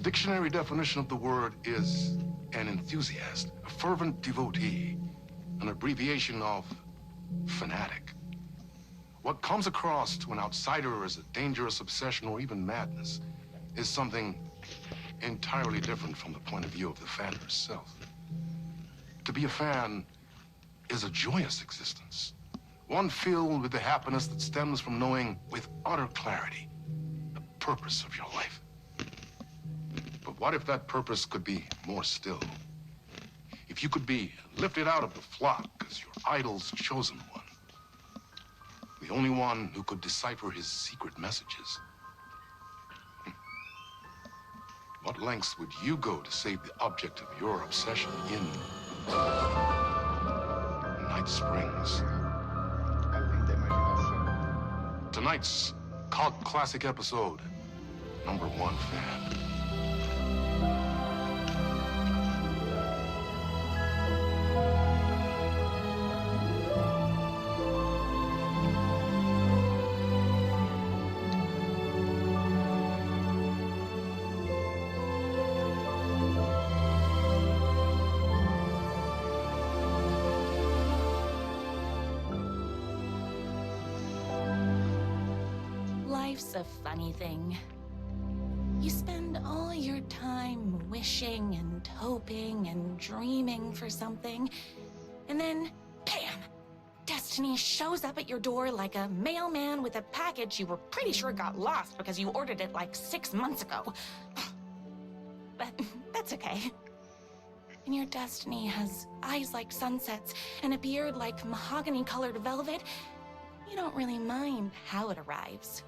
dictionary definition of the word is an enthusiast, a fervent devotee, an abbreviation of fanatic. What comes across to an outsider as a dangerous obsession or even madness is something entirely different from the point of view of the fan herself. To be a fan is a joyous existence, one filled with the happiness that stems from knowing with utter clarity the purpose of your life. But what if that purpose could be more still? If you could be lifted out of the flock as your idol's chosen one, the only one who could decipher his secret messages. What lengths would you go to save the object of your obsession in Night Springs? Além da imaginação. Tonight's cult classic episode, #1 fan. Life's a funny thing. You spend all your time wishing and hoping and dreaming for something, and then, bam! Destiny shows up at your door like a mailman with a package you were pretty sure got lost because you ordered it like 6 months ago. But that's okay. And your destiny has eyes like sunsets and a beard like mahogany-colored velvet. You don't really mind how it arrives.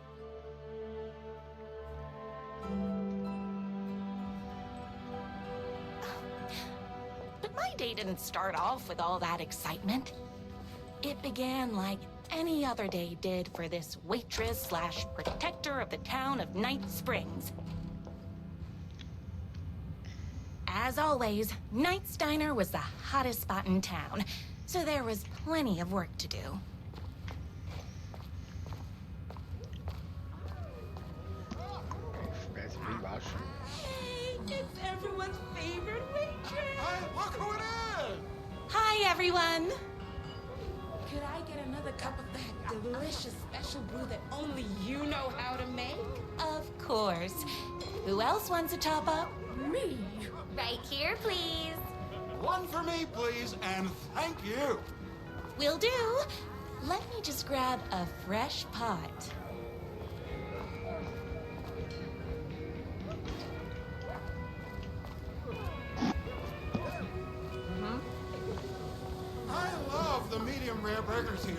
But my day didn't start off with all that excitement. It began like any other day did for this waitress/protector of the town of Night Springs. As always, Night's Diner was the hottest spot in town, so there was plenty of work to do. FPS bem baixo. Hey, it's everyone's favorite waitress. Hey, look who it is! Hi, everyone! Could I get another cup of that delicious special brew that only you know how to make? Of course. Who else wants a top up? Me. Right here, please. One for me, please, and thank you. Will do. Let me just grab a fresh pot. I love the medium rare burgers here.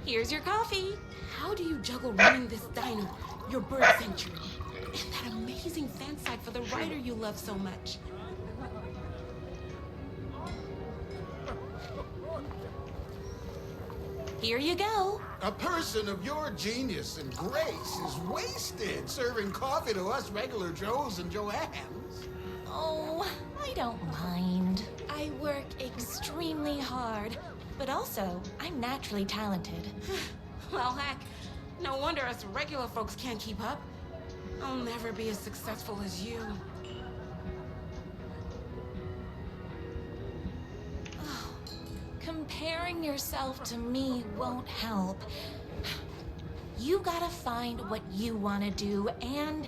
Here's your coffee. How do you juggle running this diner, your bird sanctuary, and that amazing fan site for the writer you love so much? Here you go. A person of your genius and grace is wasted serving coffee to us regular Joes and Joannes. Oh, I don't mind. I work extremely hard, but also I'm naturally talented. Well, heck, no wonder us regular folks can't keep up. I'll never be as successful as you. Comparing yourself to me won't help. You gotta find what you want to do and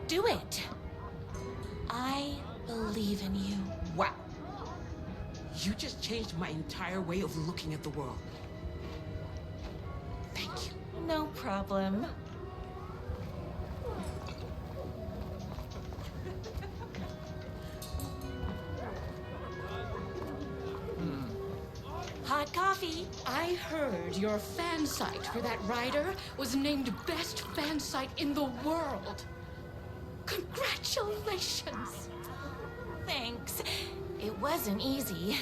do it. I believe in you. Wow. You just changed my entire way of looking at the world. Thank you. No problem. Hot coffee. I heard your fan site for that writer was named best fan site in the world. Congratulations! Thanks. It wasn't easy.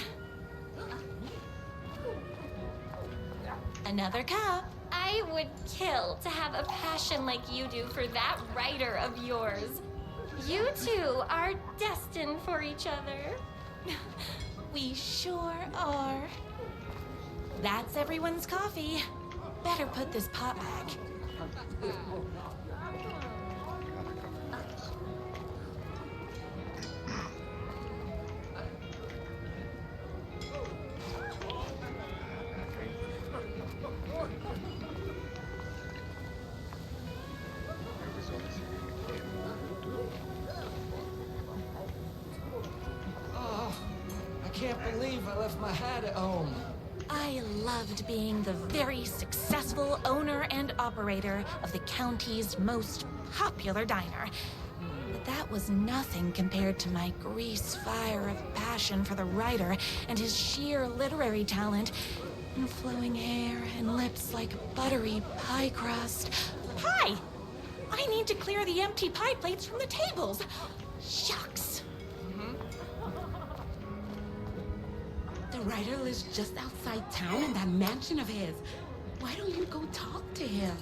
Another cup. I would kill to have a passion like you do for that writer of yours. You two are destined for each other. We sure are. That's everyone's coffee. Better put this pot back. Oh, I can't believe I left my hat at home. I loved being the very successful owner and operator of the county's most popular diner. But that was nothing compared to my grease fire of passion for the writer and his sheer literary talent, and flowing hair and lips like buttery pie crust. Pie! I need to clear the empty pie plates from the tables. Shucks. The writer lives just outside town in that mansion of his. Why don't you go talk to him?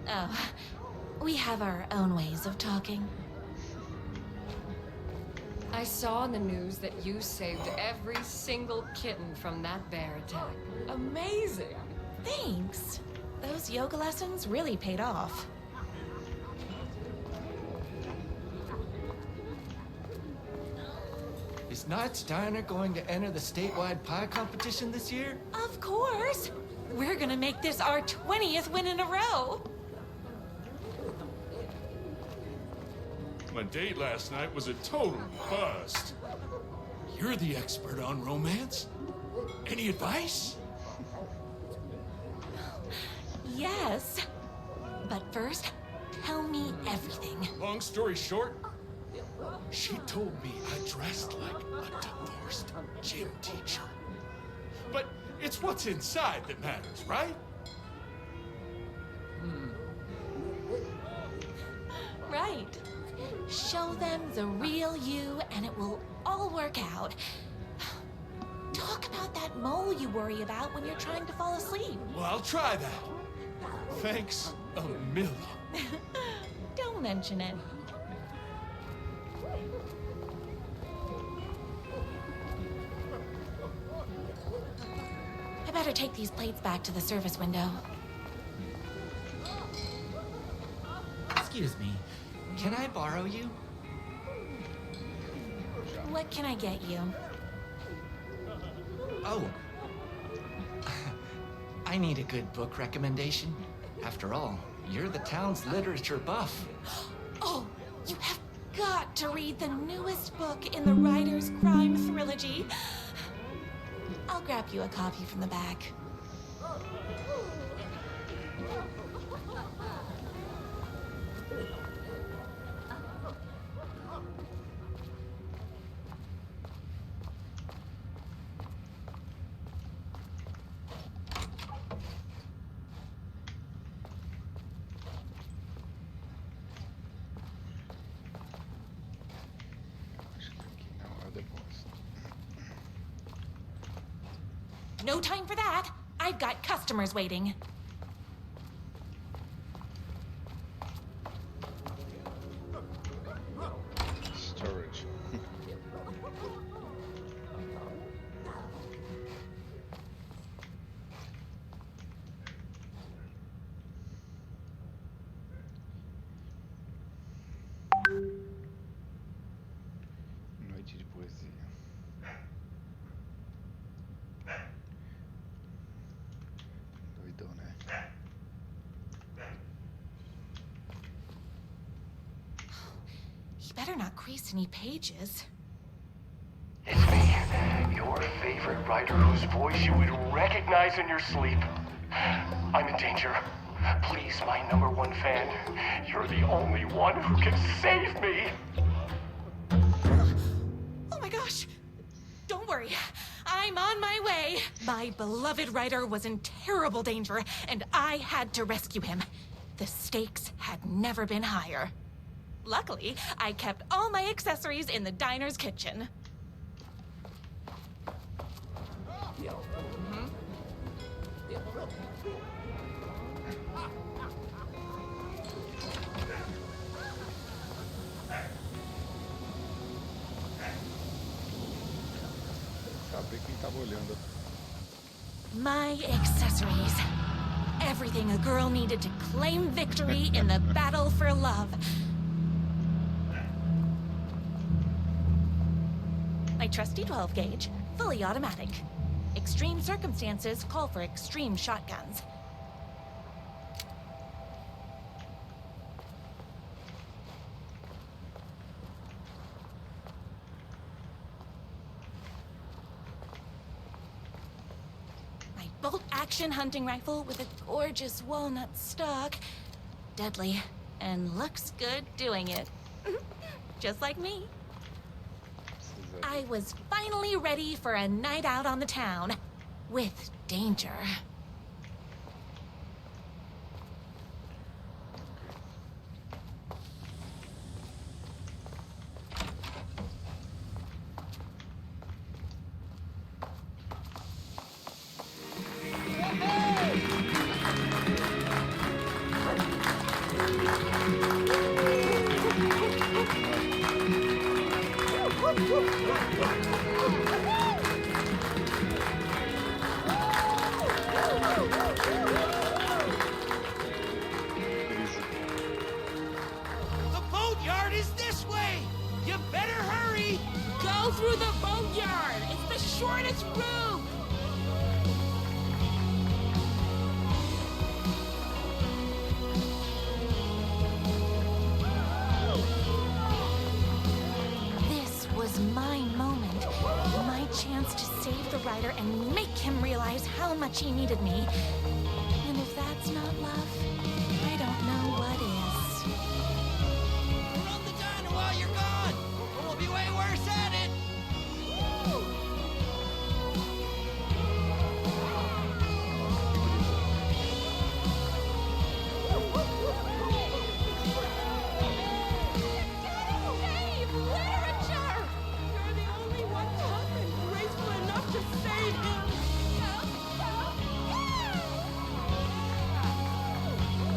Oh, we have our own ways of talking. I saw in the news that you saved every single kitten from that bear attack. Amazing! Thanks. Those yoga lessons really paid off. Is Knight's Diner going to enter the statewide pie competition this year? Of course! We're gonna make this our 20th win in a row! My date last night was a total bust. You're the expert on romance. Any advice? Yes. But first, tell me everything. Long story short, she told me I dressed like a divorced gym teacher. But it's what's inside that matters, right? Right. Show them the real you and it will all work out. Talk about that mole you worry about when you're trying to fall asleep. Well, I'll try that. Thanks a million. Don't mention it. I better take these plates back to the service window. Excuse me, can I borrow you? What can I get you? Oh. I need a good book recommendation. After all, you're the town's literature buff. Oh, you have got to read the newest book in the Writer's Crime Trilogy. I'll grab you a copy from the back. Acho que aqui não, eu depois. No time for that. I've got customers waiting. Storage. Noite de poesia. Doidão, né? He better not crease any pages. It's me, your favorite writer whose voice you would recognize in your sleep. I'm in danger. Please, my #1 fan, you're the only one who can save me. Oh my gosh! Don't worry. I'm on my way. My beloved writer was in terrible danger, and I had to rescue him. The stakes had never been higher. Luckily, I kept all my accessories in the diner's kitchen. saber quem tava olhando. My accessories. Everything a girl needed to claim victory in the battle for love. My trusty 12 gauge, fully automatic. Extreme circumstances call for extreme shotguns. My bolt-action hunting rifle with a gorgeous walnut stock. Deadly, and looks good doing it. Just like me. I was finally ready for a night out on the town. With danger. The boatyard is this way! You better hurry! Go through the boatyard! It's the shortest route! This was my moment. My chance to save the rider and make him realize how much he needed me. And if that's not love, I don't know what is. Run the diner while you're gone, or we'll be way worse at it! Dave! Literature! You're the only one tough and graceful enough to save him!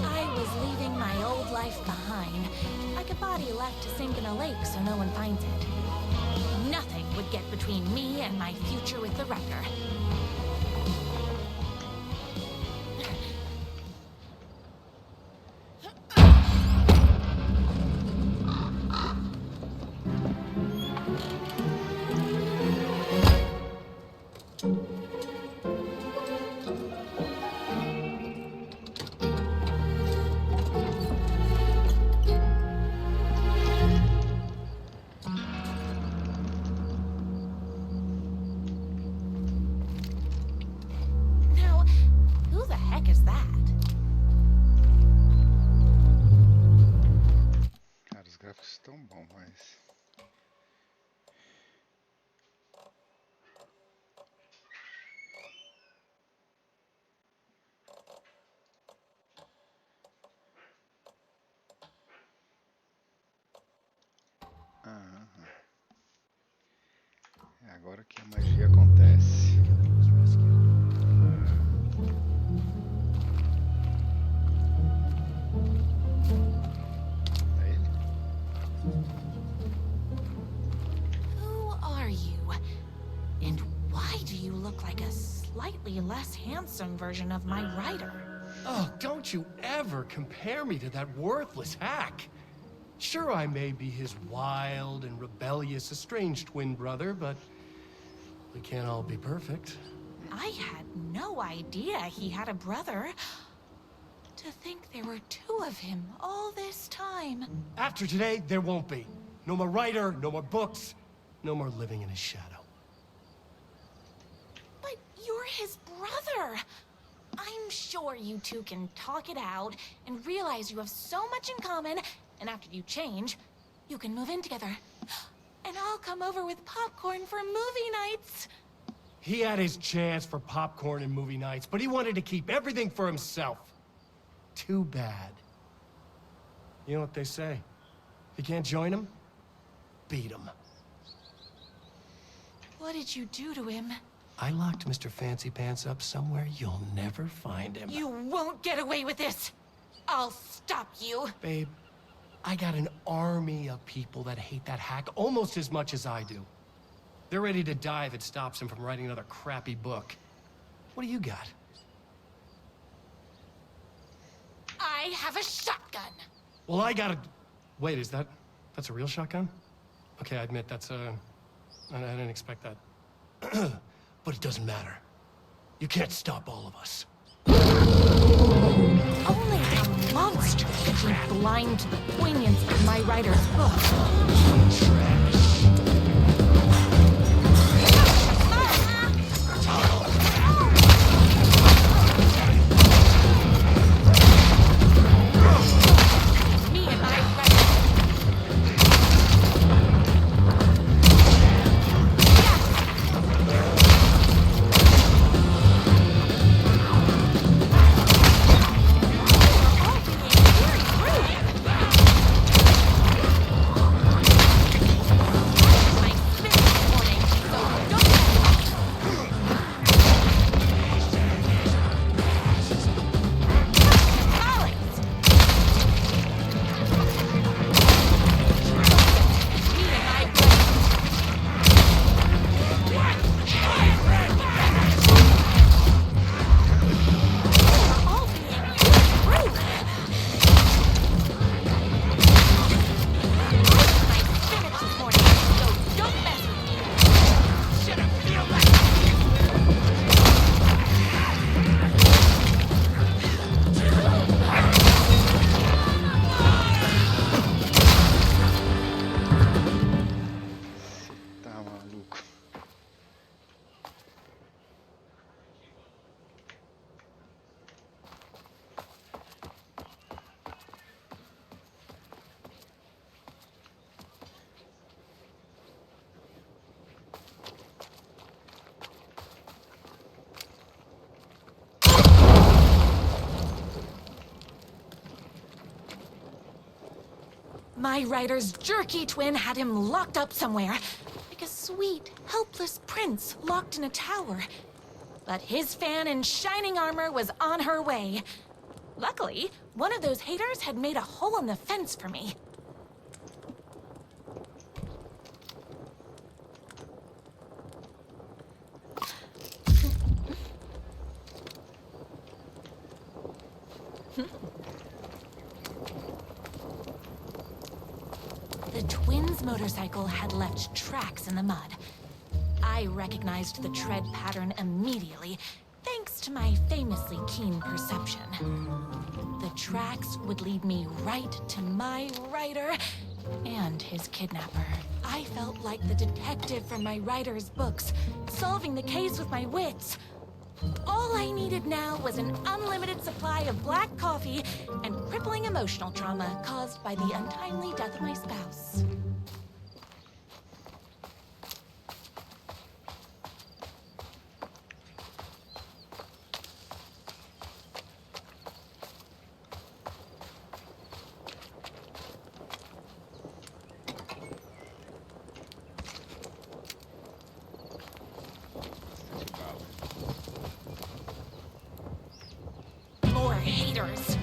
I was leaving my old life behind, like a body left to sink in a lake so no one finds it. Nothing would get between me and my future with the Rider. Now, who the heck is that? Cara, os gráficos estão bons, mas... É agora que a magia acontece. É ele? Who are you? And why do you look like a slightly less handsome version of my Rider? Oh, don't you ever compare me to that worthless hack. Sure, I may be his wild and rebellious estranged twin brother, but we can't all be perfect. I had no idea he had a brother. To think there were two of him all this time. After today, there won't be. No more writer, no more books, no more living in his shadow. But you're his brother. I'm sure you two can talk it out and realize you have so much in common, and after you change, you can move in together. And I'll come over with popcorn for movie nights. He had his chance for popcorn and movie nights, but he wanted to keep everything for himself. Too bad. You know what they say? If you can't join him, beat him. What did you do to him? I locked Mr. Fancy Pants up somewhere you'll never find him. You won't get away with this. I'll stop you. Babe, I got an army of people that hate that hack almost as much as I do. They're ready to die if it stops him from writing another crappy book. What do you got? I have a shotgun. Well, I got a... Wait, that's a real shotgun? Okay, I admit that's a... I didn't expect that. But it doesn't matter. You can't stop all of us. Only a monster could be blind to the poignance of my writer's book. My writer's jerky twin had him locked up somewhere, like a sweet, helpless prince locked in a tower. But his fan in shining armor was on her way. Luckily, one of those haters had made a hole in the fence for me. The twins' motorcycle had left tracks in the mud. I recognized the tread pattern immediately, thanks to my famously keen perception. The tracks would lead me right to my writer and his kidnapper. I felt like the detective from my writer's books, solving the case with my wits. All I needed now was an unlimited supply of black coffee and crippling emotional trauma caused by the untimely death of my spouse. More haters.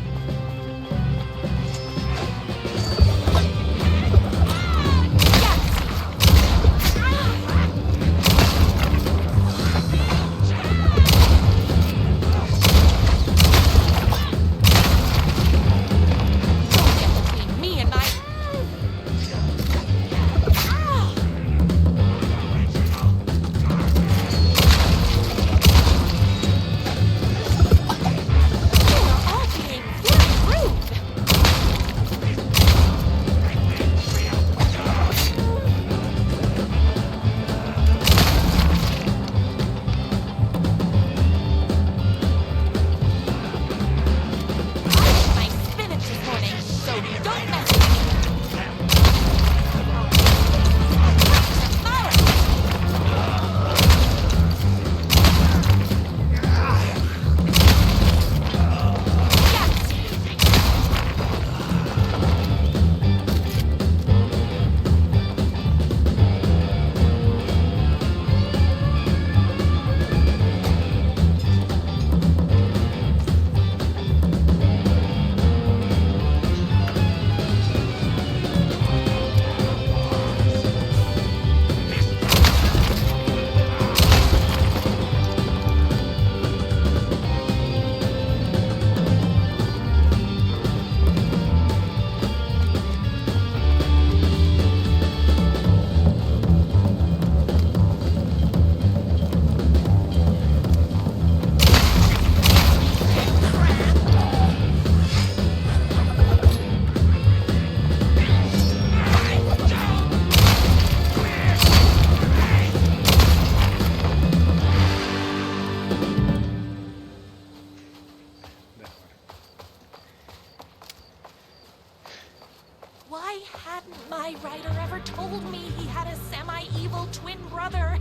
twin brother.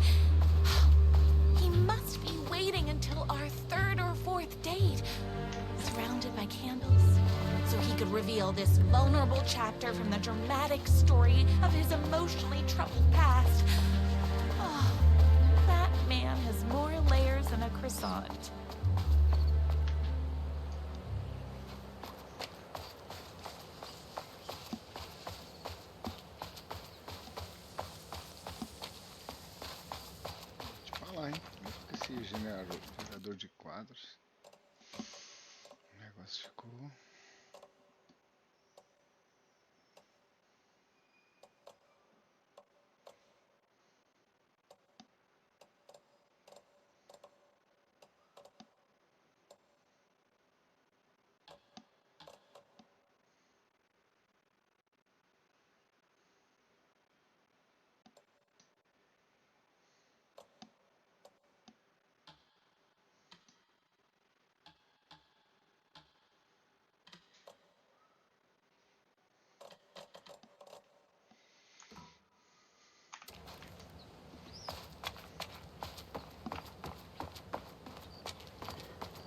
He must be waiting until our third or fourth date, surrounded by candles, so he could reveal this vulnerable chapter from the dramatic story of his emotionally troubled past. Oh, that man has more layers than a croissant. Falar, hein? Mesmo com esse gerador de quadros, o negócio ficou.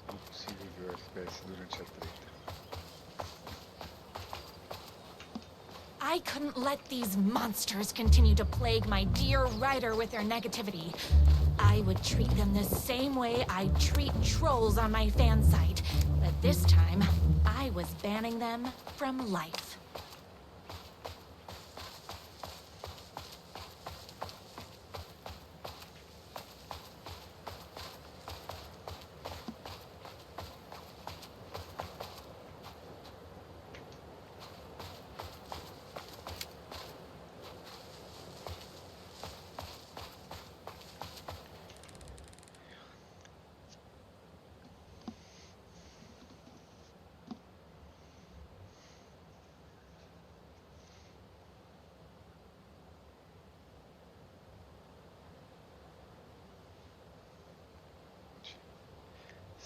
Impossível ver o FPS durante a treta. I couldn't let these monsters continue to plague my dear writer with their negativity. I would treat them the same way I treat trolls on my fan site, but this time, I was banning them from life.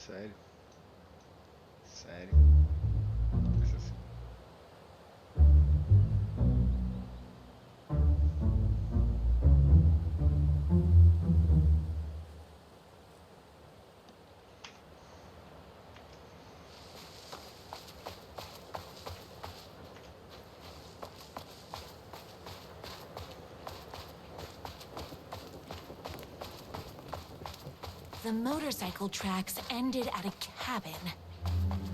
Sério? Sério? Essa sim. The motorcycle tracks ended at a cabin.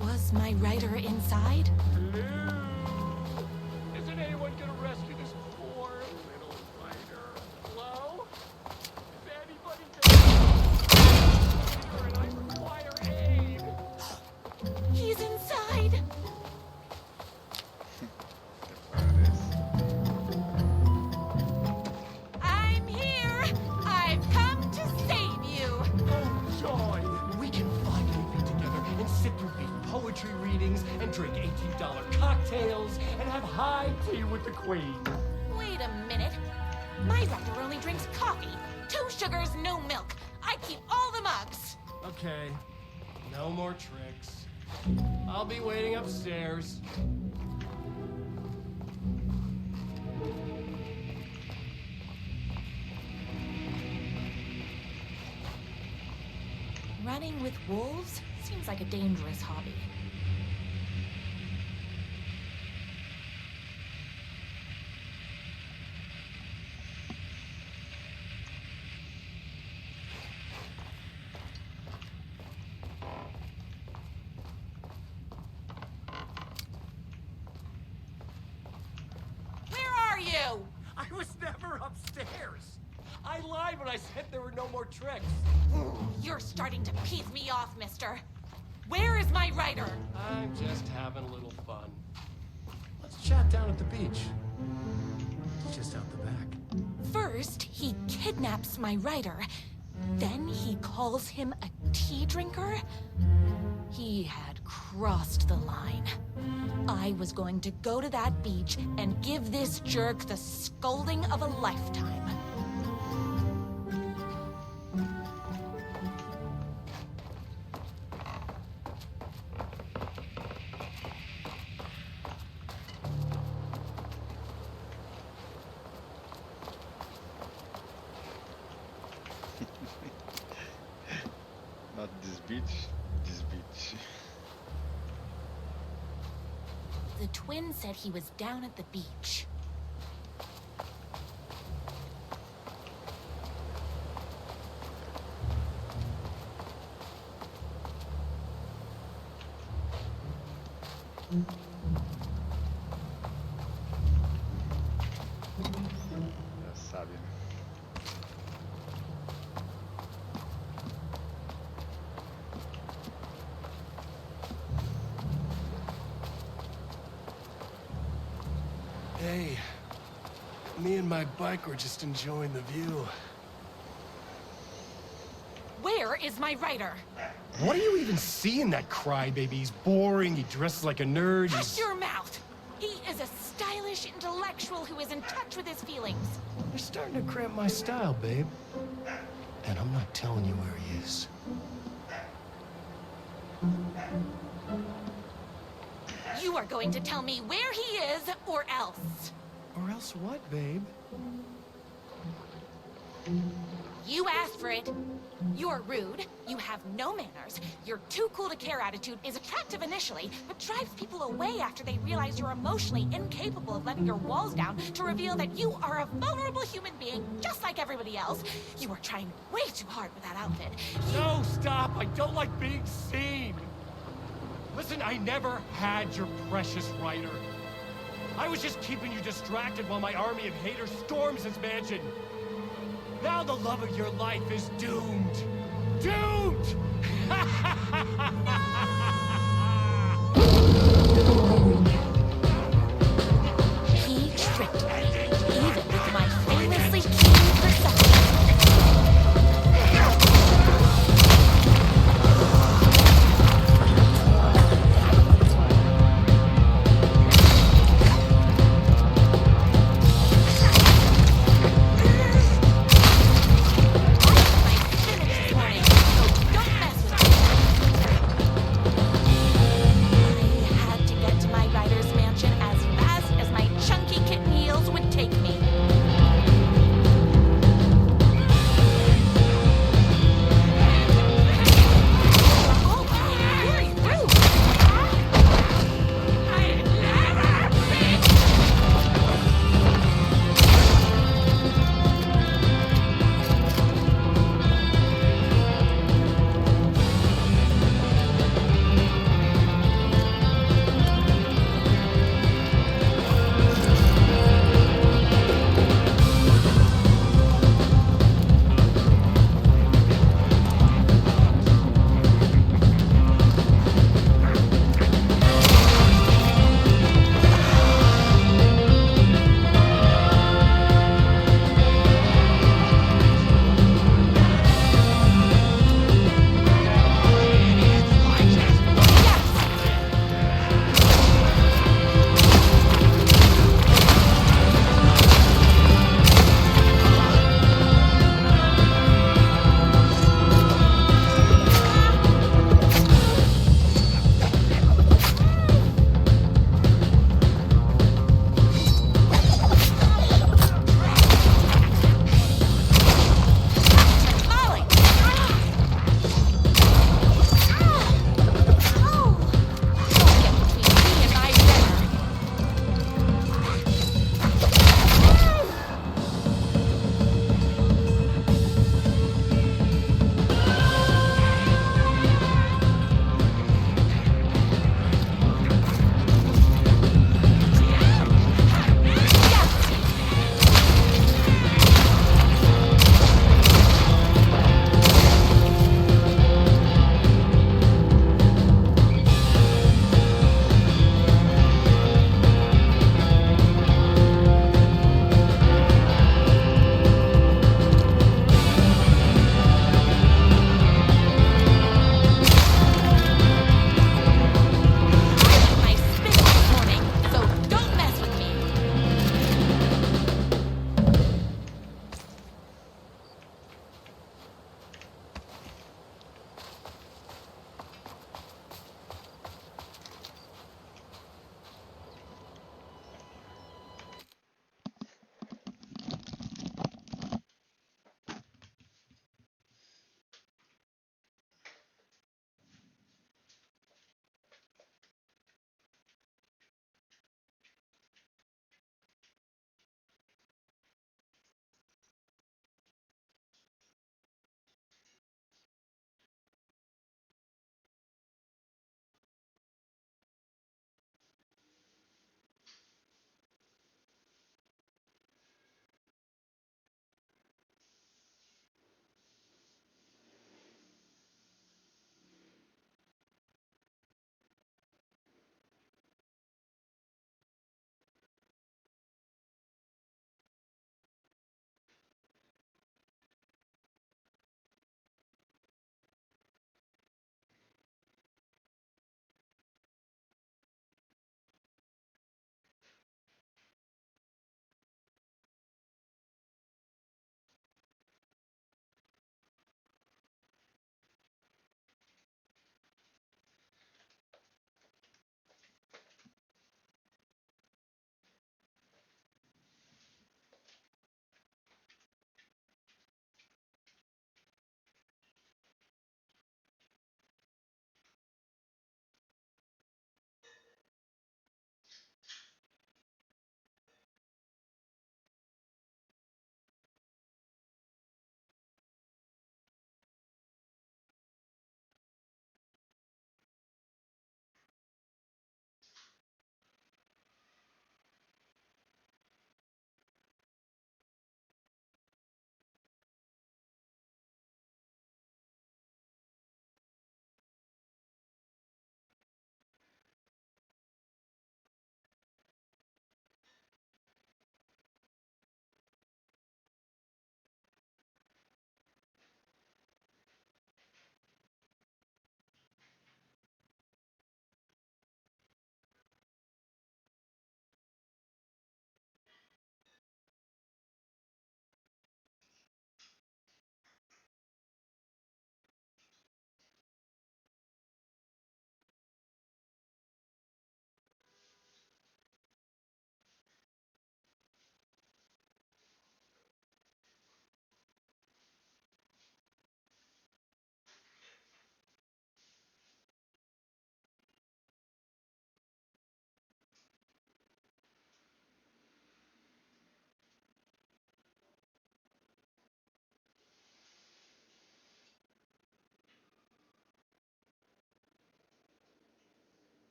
Was my writer inside? Hello? Isn't anyone gonna rescue this poor little writer? Hello? If anybody can... and I require aid! He's inside! I'm here! I've come to save you! Oh, joy! We can finally be together and sit through these poetry readings and drink $18 cocktails and have high tea with the queen. Wait a minute. My writer only drinks coffee. 2 sugars, no milk. I keep all the mugs. Okay, no more tricks. I'll be waiting upstairs. Running with wolves seems like a dangerous hobby. Where are you? I was never upstairs. I lied when I said there were no more tricks. You're starting to piss me off, mister. Where is my writer? I'm just having a little fun. Let's chat down at the beach. Just out the back. First, he kidnaps my writer. Then he calls him a tea drinker. He had crossed the line. I was going to go to that beach and give this jerk the scolding of a lifetime. Desbeat. Desbeat. The twin said he was down at the beach. Já sabe, né? Hey, me and my bike were just enjoying the view. Where is my writer? What do you even see in that crybaby? He's boring, he dresses like a nerd, Hush he's... your mouth! He is a stylish intellectual who is in touch with his feelings. You're starting to cramp my style, babe. And I'm not telling you where he is. You are going to tell me where he is, or else. Or else what, babe? You asked for it. You're rude, you have no manners, your too cool to care attitude is attractive initially, but drives people away after they realize you're emotionally incapable of letting your walls down to reveal that you are a vulnerable human being just like everybody else. You are trying way too hard with that outfit. No, stop! I don't like being seen! Listen, I never had your precious writer. I was just keeping you distracted while my army of haters storms this mansion. Now the love of your life is doomed. Doomed! He tricked me, even with my famously keen perception.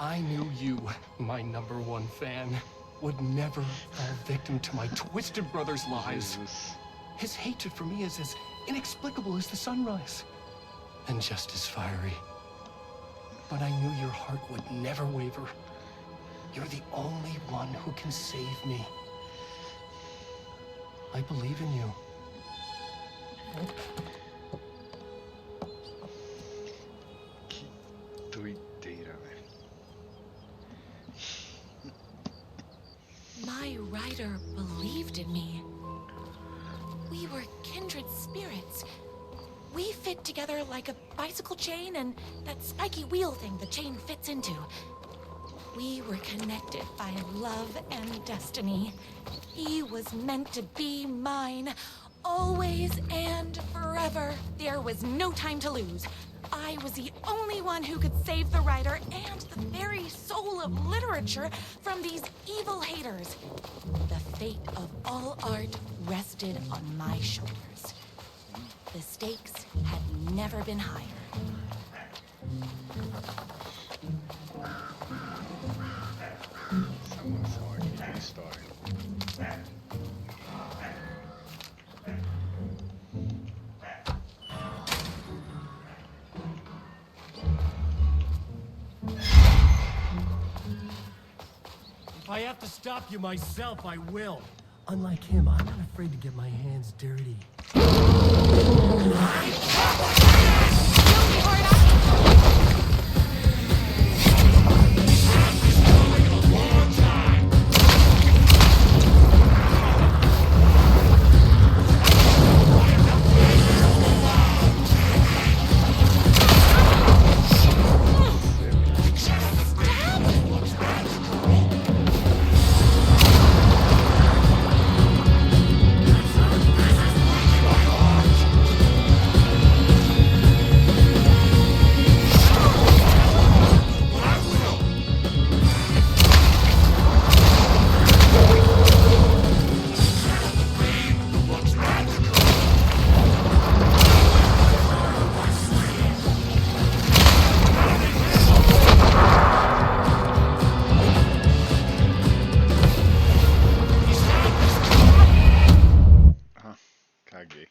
I knew you, my #1 fan, would never fall victim to my twisted brother's lies. Jesus. His hatred for me is as inexplicable as the sunrise, and just as fiery. But I knew your heart would never waver. You're the only one who can save me. I believe in you. Que doideira, velho. My rider believed in me. We were kindred spirits. We fit together like a bicycle chain and that spiky wheel thing the chain fits into. We were connected by love and destiny. He was meant to be mine, always and forever. There was no time to lose. I was the only one who could save the writer and the very soul of literature from these evil haters. The fate of all art rested on my shoulders. The stakes had never been higher. Essa mansão aqui tem história. If I have to stop you myself, I will. Unlike him, I'm not afraid to get my hands dirty. Caguei.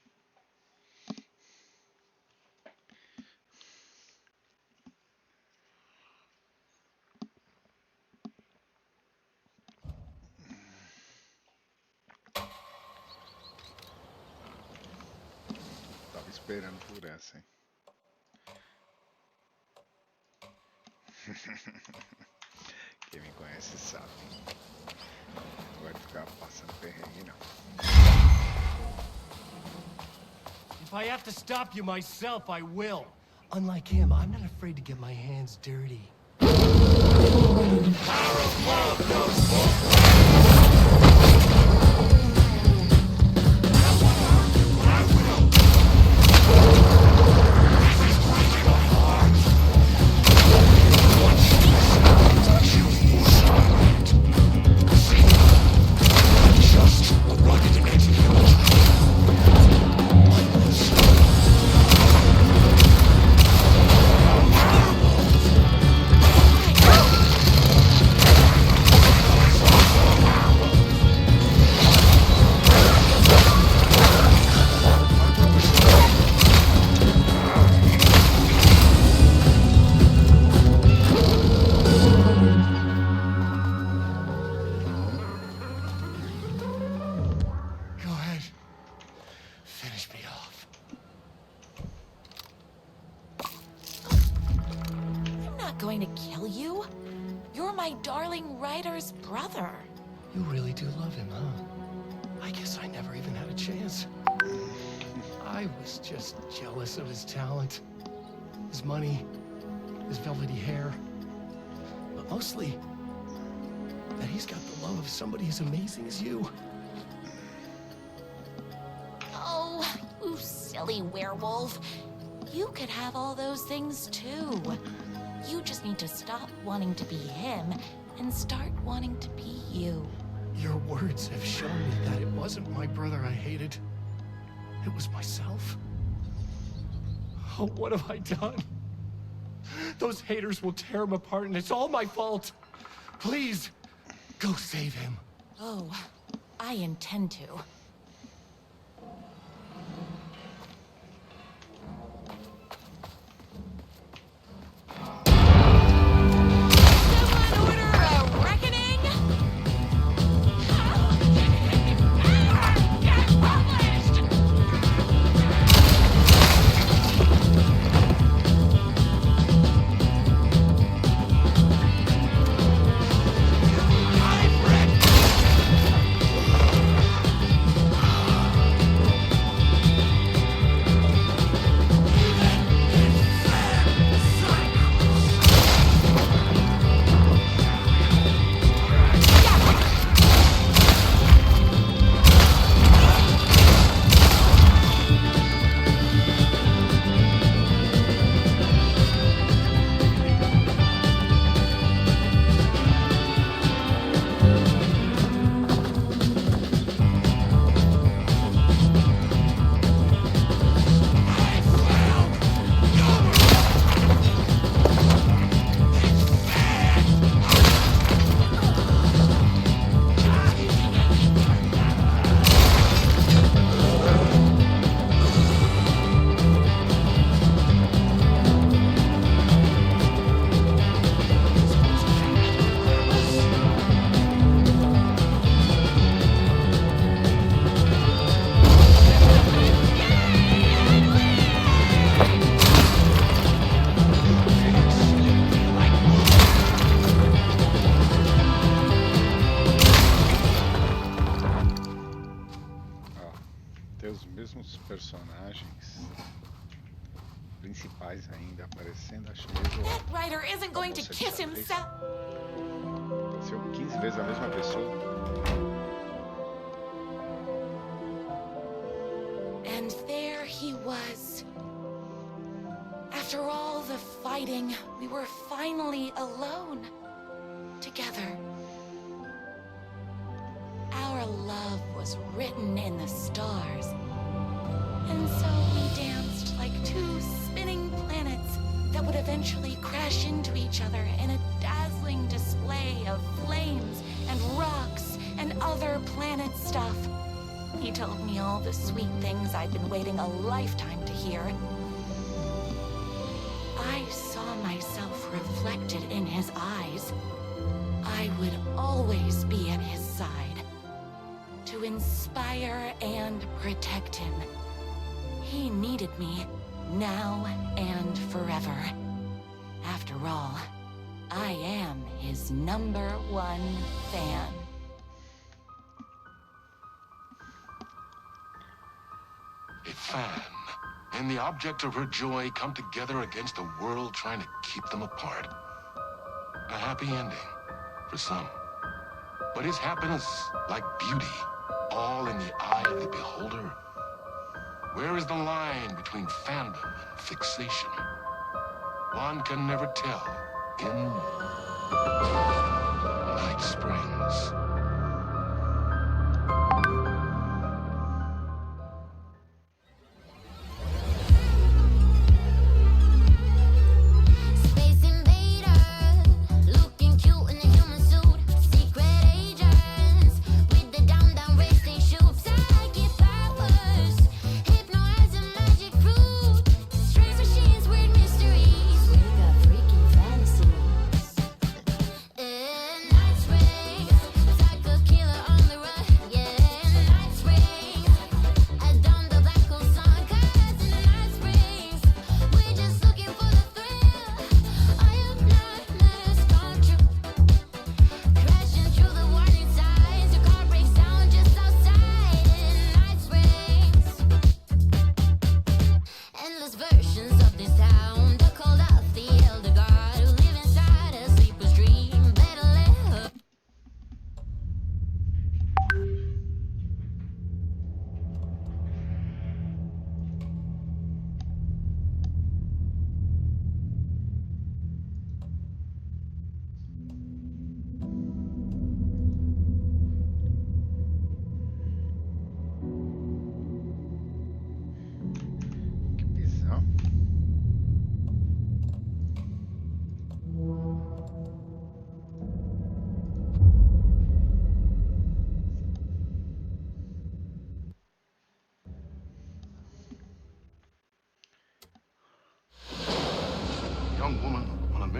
Tava esperando por essa, hein? Quem me conhece sabe. Não vai ficar passando perrengue, não. If I have to stop you myself, I will. Unlike him, I'm not afraid to get my hands dirty. Going to kill you? You're my darling writer's brother. You really do love him, huh? I guess I never even had a chance. I was just jealous of his talent, his money, his velvety hair. But mostly, that he's got the love of somebody as amazing as you. Oh, you silly werewolf. You could have all those things too. You just need to stop wanting to be him and start wanting to be you. Your words have shown me that it wasn't my brother I hated. It was myself. Oh, what have I done? Those haters will tear him apart, and it's all my fault. Please, go save him. Oh, I intend to. Someone order a reckoning? Get published! Mesmos personagens principais ainda aparecendo, acho mesmo. That writer isn't going to kiss himself. Apareceu 15 vezes a mesma pessoa. And there he was. After all the fighting, we were finally alone. Together. Our love was written in the stars. And so we danced like two spinning planets that would eventually crash into each other in a dazzling display of flames and rocks and other planet stuff. He told me all the sweet things I'd been waiting a lifetime to hear. I saw myself reflected in his eyes. I would always be at his side, to inspire and protect him. He needed me, now and forever. After all, I am his #1 fan. A fan and the object of her joy come together against a world trying to keep them apart. A happy ending for some. But is happiness, like beauty, all in the eye of the beholder? Where is the line between fandom and fixation? One can never tell in Night Springs. Night Springs.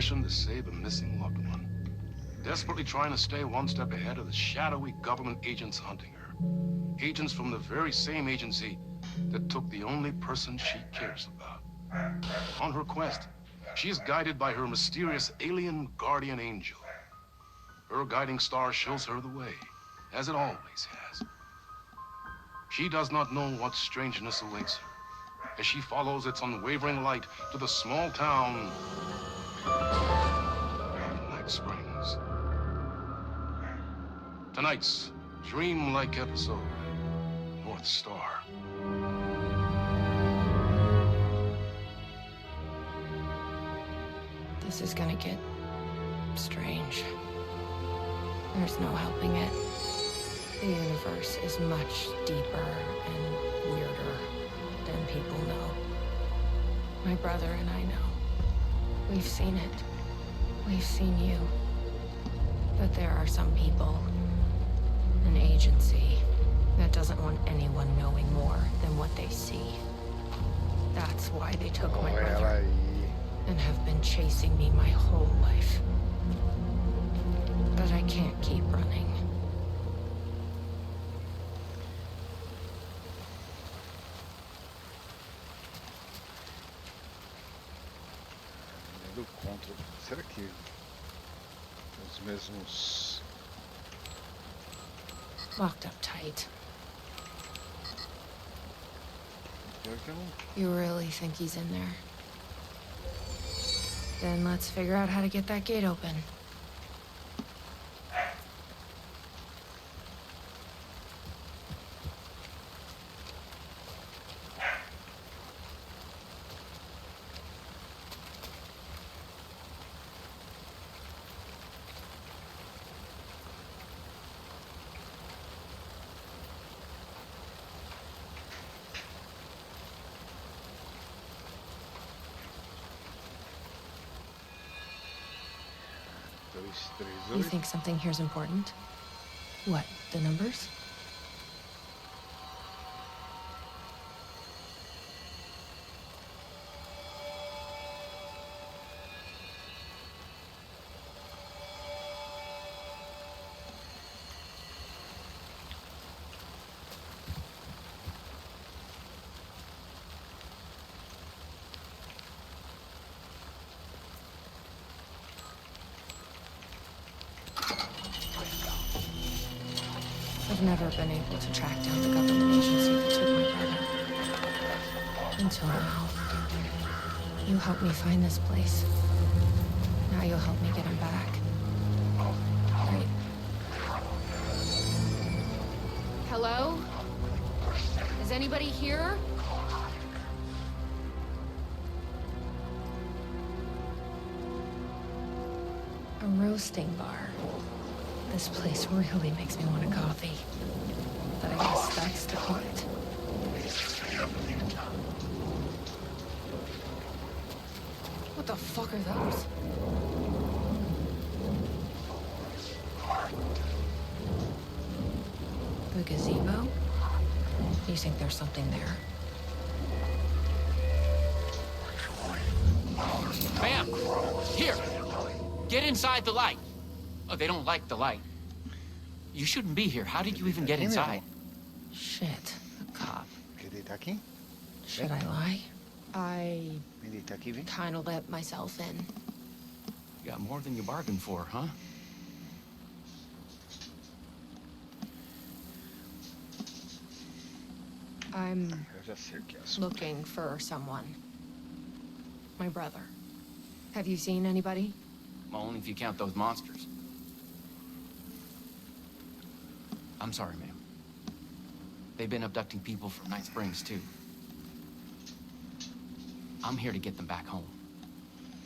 mission to save a missing loved one. Desperately trying to stay one step ahead of the shadowy government agents hunting her. Agents from the very same agency that took the only person she cares about. On her quest, she is guided by her mysterious alien guardian angel. Her guiding star shows her the way, as it always has. She does not know what strangeness awaits her as she follows its unwavering light to the small town of Night Springs. Tonight's dreamlike episode, North Star. This is gonna get strange. There's no helping it. The universe is much deeper and weirder than people know. My brother and I know. We've seen it. We've seen you. But there are some people, an agency, that doesn't want anyone knowing more than what they see. That's why they took my Olha ela brother aí. and have been chasing me my whole life. But I can't keep running. Do Control. Será que os mesmos... Locked up tight. Pior que eu não... You really think he's in there? Then let's figure out how to get that gate open. You think something here's important? What, the numbers? I've never been able to track down the government agency that took my brother. Until now. You helped me find this place. Now you'll help me get him back. Right? Hello? Is anybody here? A roasting bar. This place really makes me want a coffee. But I guess that's the point. What the fuck are those? The gazebo? You think there's something there? Ma'am! Here! Get inside the light! Oh, they don't like the light. You shouldn't be here. How did you even get inside? Shit. A cop. Quer deitar aqui? Should I lie? I Vem deitar aqui, vem. kind of let myself in. You got more than you bargained for, huh? I'm Eu já sei o que é assunto. looking for someone. My brother. Have you seen anybody? Well, only if you count those monsters. I'm sorry, ma'am. They've been abducting people from Night Springs, too. I'm here to get them back home.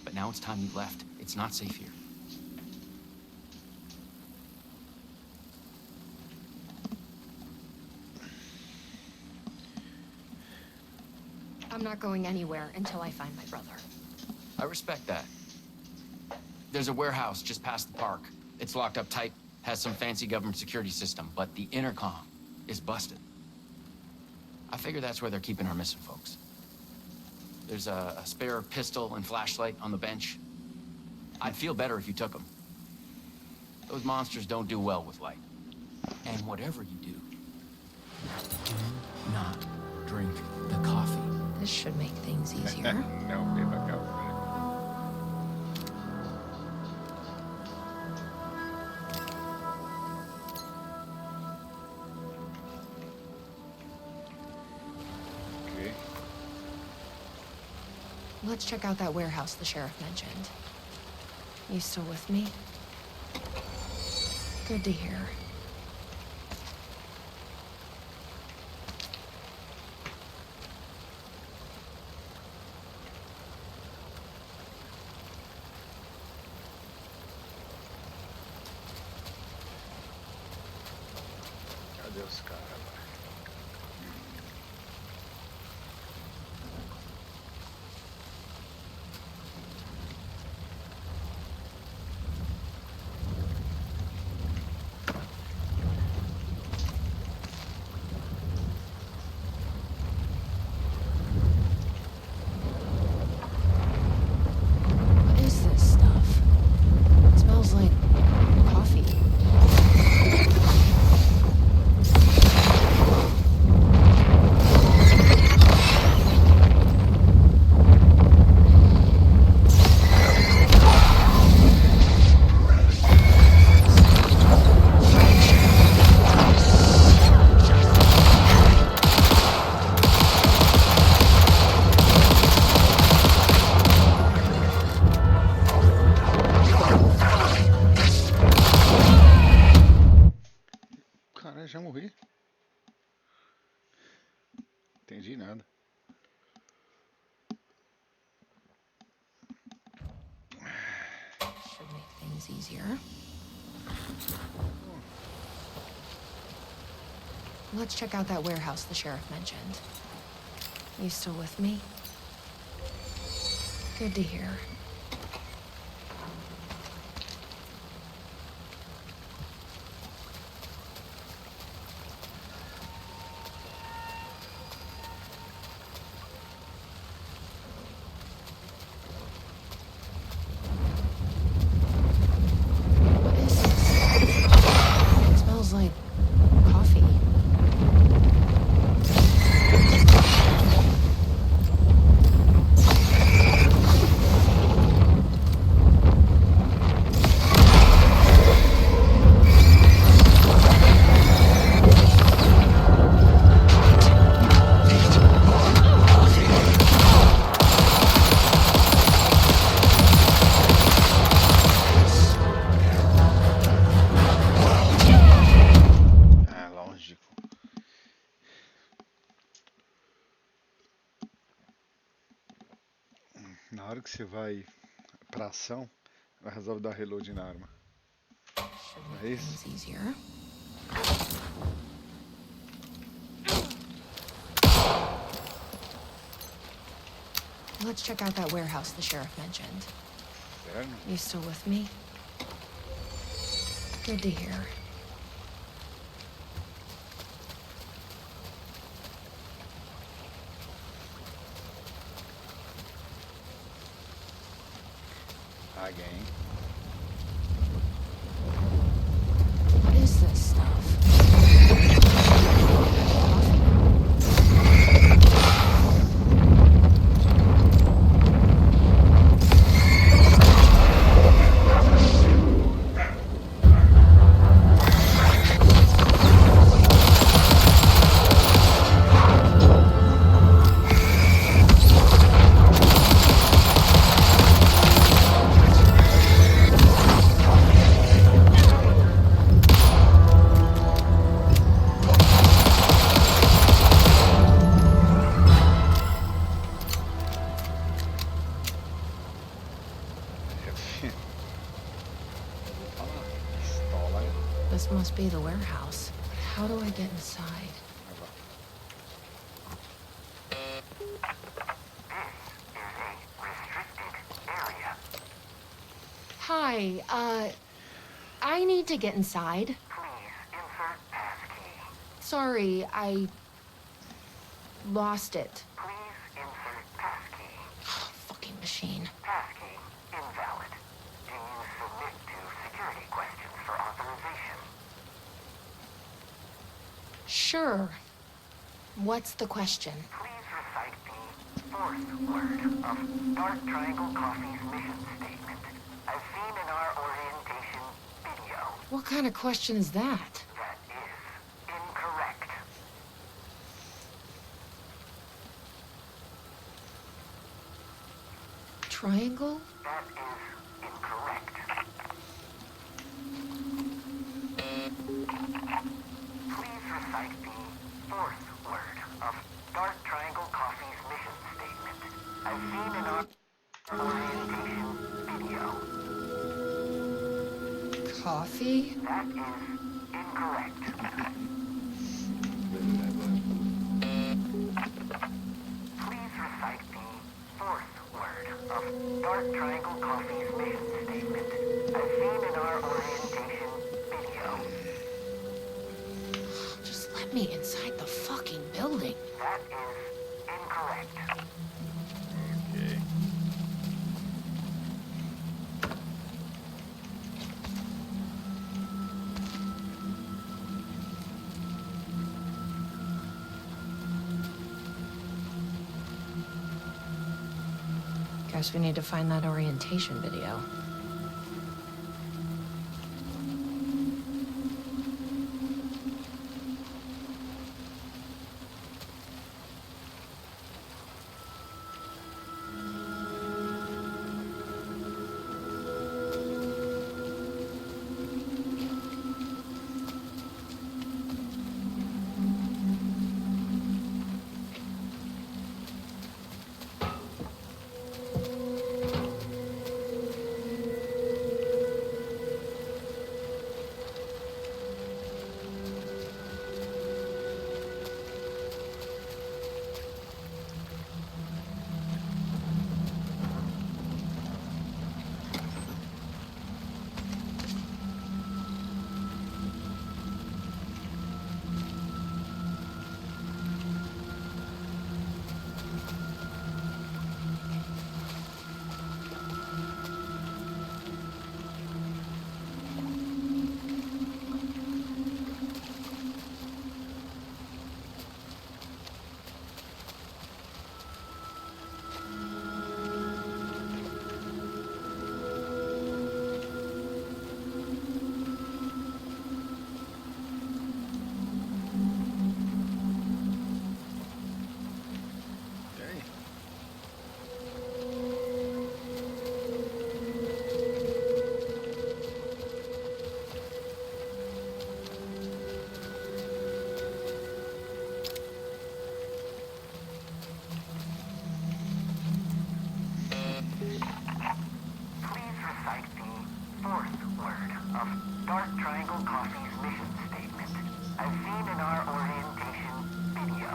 But now it's time you left. It's not safe here. I'm not going anywhere until I find my brother. I respect that. There's a warehouse just past the park. It's locked up tight, has some fancy government security system, but the intercom is busted. I figure that's where they're keeping our missing folks. There's a spare pistol and flashlight on the bench. I'd feel better if you took them. Those monsters don't do well with light. And whatever you do, do not drink the coffee. This should make things easier. Não beba café. Okay. Let's check out that warehouse the sheriff mentioned. You still with me? Good to hear. Cadê os caras, vai? What is this stuff? It smells like coffee. Caralho, já morri. Entendi nada. Should make things easier. Let's check out that warehouse the sheriff mentioned. You still with me? Good to hear. What is this? It smells like coffee. Ah, lógico. Na hora que você vai pra ação, ela resolve dar reload na arma. Should É make isso? things easier. Let's check out that warehouse the sheriff mentioned. Sério? You still with me? Good to hear. Again. What is this stuff? Pistola. This must be the warehouse. But how do I get inside? Hi, I need to get inside. Sorry, I lost it. Fucking machine. Sure. What's the question? Please recite the fourth word of Dark Triangle Coffee's mission statement, as seen in our orientation video. What kind of question is that? That is incorrect. Triangle? That is incorrect. Please recite the fourth word of Dark Triangle Coffee's mission statement, as seen in our orientation video. Coffee? That is incorrect. Please recite the fourth word of Dark Triangle Coffee's mission statement, as seen in our orientation video. Just let me inside the fucking building. That is incorrect. Okay. Guess we need to find that orientation video. Please recite the fourth word of Dark Triangle Coffee's mission statement, as seen in our orientation video.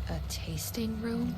A tasting room?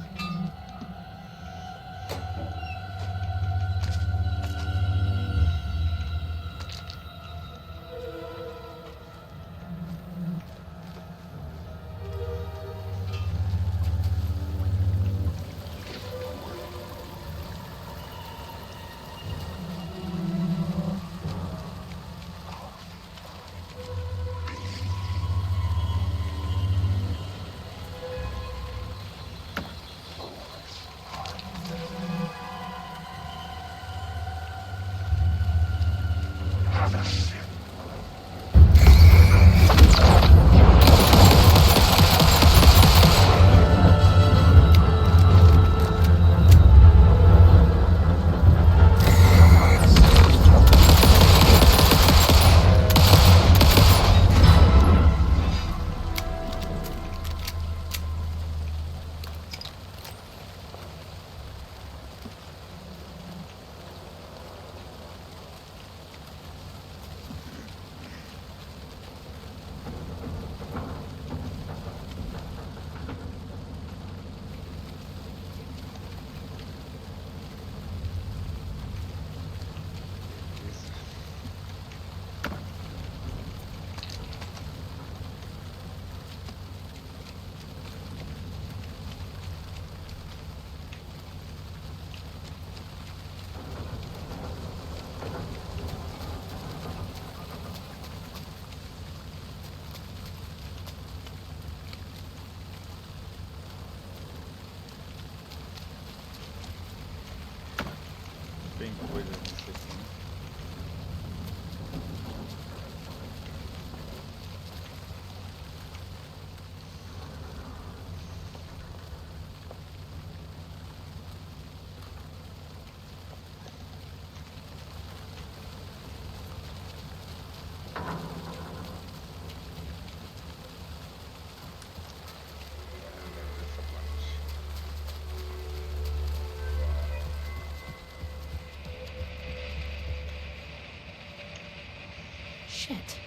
Shit.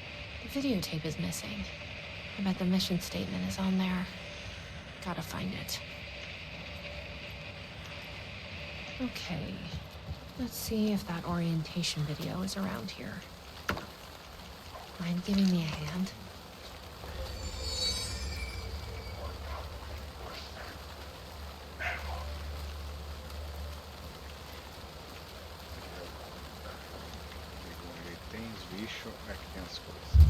The videotape is missing. I bet the mission statement is on there. Gotta find it. Okay. Let's see if that orientation video is around here. Mind giving me a hand? Tem os bichos, aqui tem as coisas.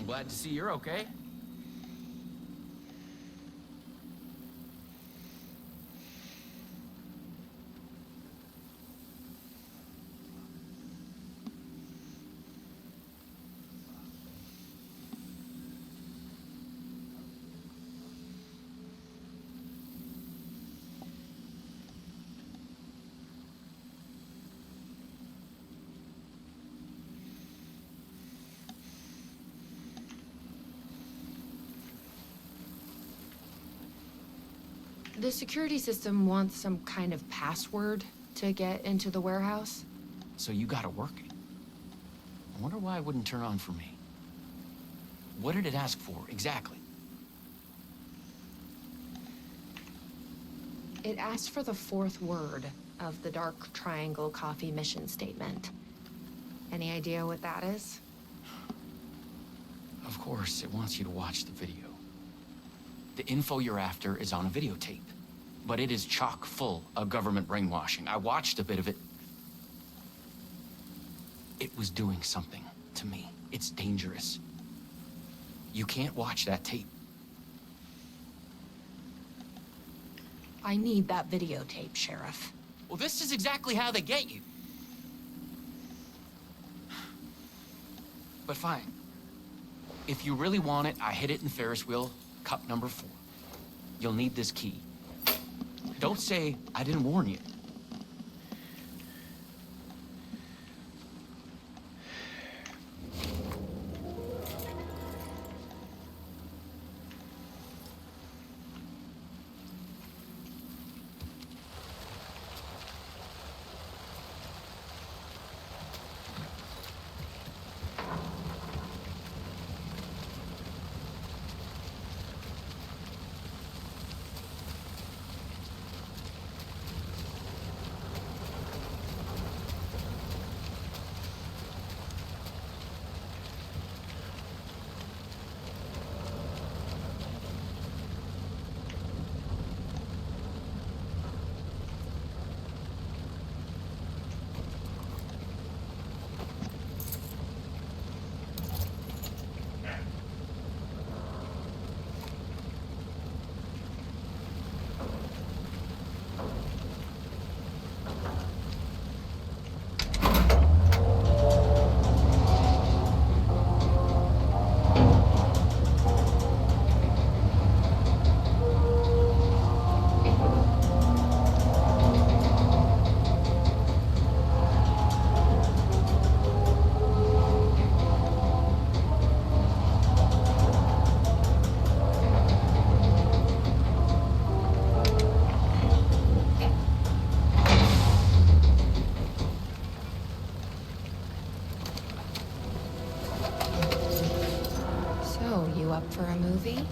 Glad to see you're okay. The security system wants some kind of password to get into the warehouse. So you got it working. I wonder why it wouldn't turn on for me. What did it ask for, exactly? It asked for the fourth word of the Dark Triangle Coffee mission statement. Any idea what that is? Of course, it wants you to watch the video. The info you're after is on a videotape. but it is chock full of government brainwashing. I watched a bit of it. It was doing something to me. It's dangerous. You can't watch that tape. I need that videotape, Sheriff. Well, this is exactly how they get you. But fine. If you really want it, I hid it in Ferris wheel, cup number 4. You'll need this key. Don't say I didn't warn you. For a movie?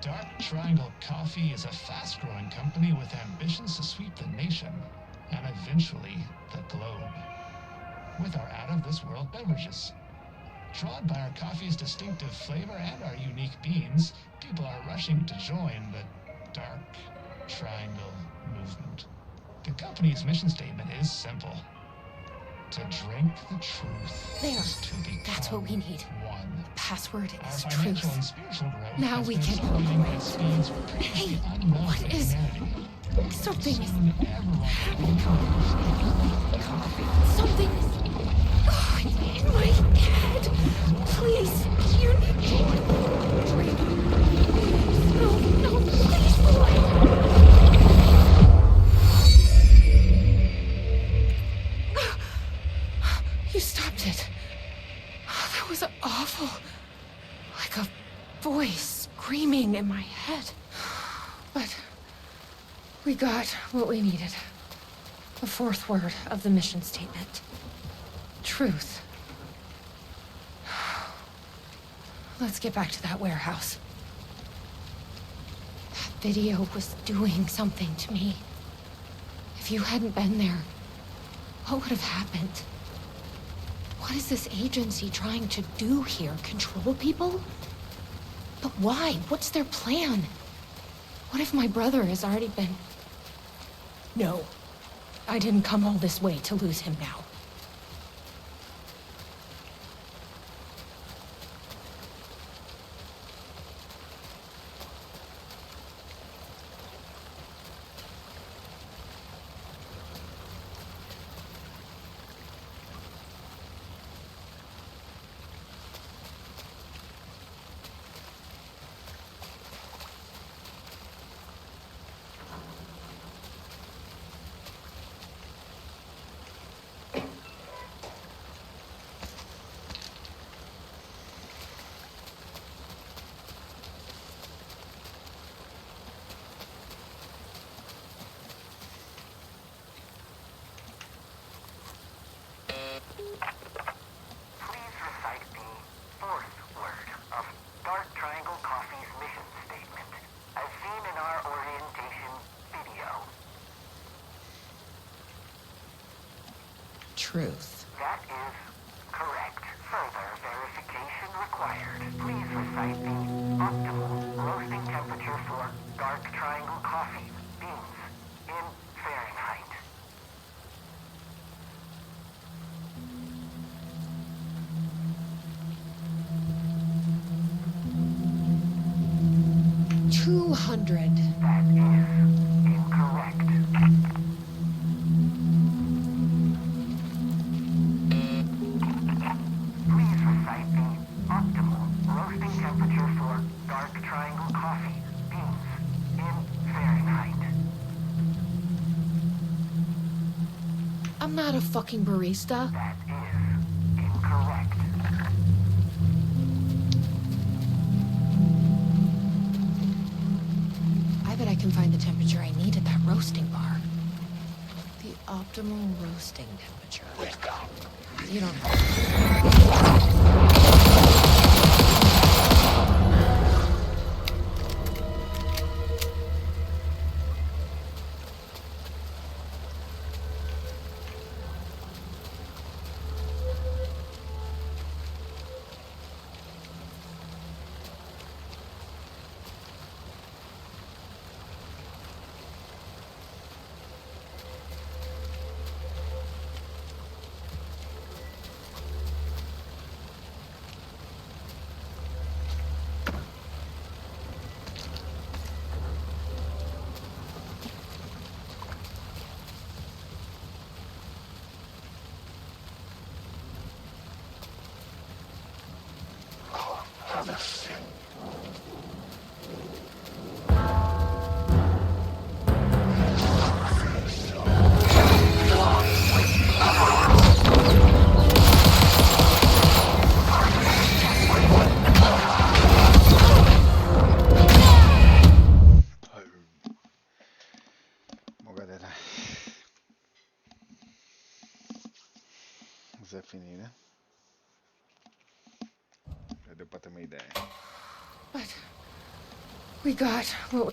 Dark Triangle Coffee is a fast-growing company with ambitions to sweep the nation and eventually the globe with our out-of-this-world beverages. Drawn by our coffee's distinctive flavor and our unique beans, people are rushing to join the Dark Triangle movement. The company's mission statement is simple: to drink the truth. There. Is to become That's what we need. One. The password Our is financial truth. and spiritual growth Now has we been can accelerating operate. at speeds previously unknown what to is- humanity. Something is Soon everyone will become Something is in my head. Please, you need to drink. No, please, boy. You stopped it. That was awful. Like a voice screaming in my head. But we got what we needed. The 4th word of the mission statement. Truth. Let's get back to that warehouse. That video was doing something to me. If you hadn't been there, what would have happened? What is this agency trying to do here? Control people? But why? What's their plan? What if my brother has already been... No. I didn't come all this way to lose him now. truth. That is correct. Further verification required. Please recite the optimal roasting temperature for dark triangle coffee beans in Fahrenheit. $200. That is incorrect. Please recite the optimal roasting temperature for dark triangle coffee beans in Fahrenheit. I'm not a fucking barista. That is incorrect. I bet I can find the temperature I need at that roasting bar. The optimal roasting temperature. You don't know. Bom, galera, Zé Fininho, né? Já deu pra ter uma ideia. But we got what we